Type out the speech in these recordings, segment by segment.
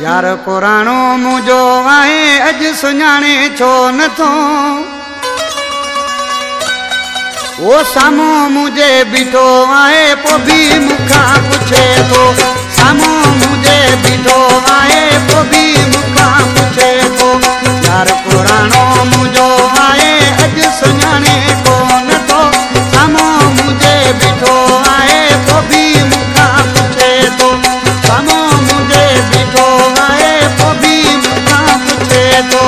यार पुराणो मुझो आहे अज सुञाणे छो नथो वो सामो मुझे बीठो आहे पो भी मुखा पुछे तो सामो मुझे बीठो आहे पो भी मुखा पुछे तो यार पुराणो मुझो आहे अज सुञाणे कोन थो सामो मुझे बीठो आहे पो भी मुखा पुछे तो सामो मुझे बीठो आहे पो भी मुखा पुछे तो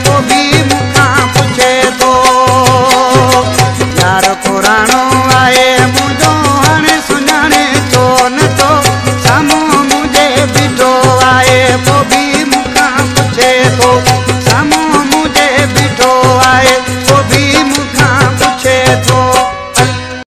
पो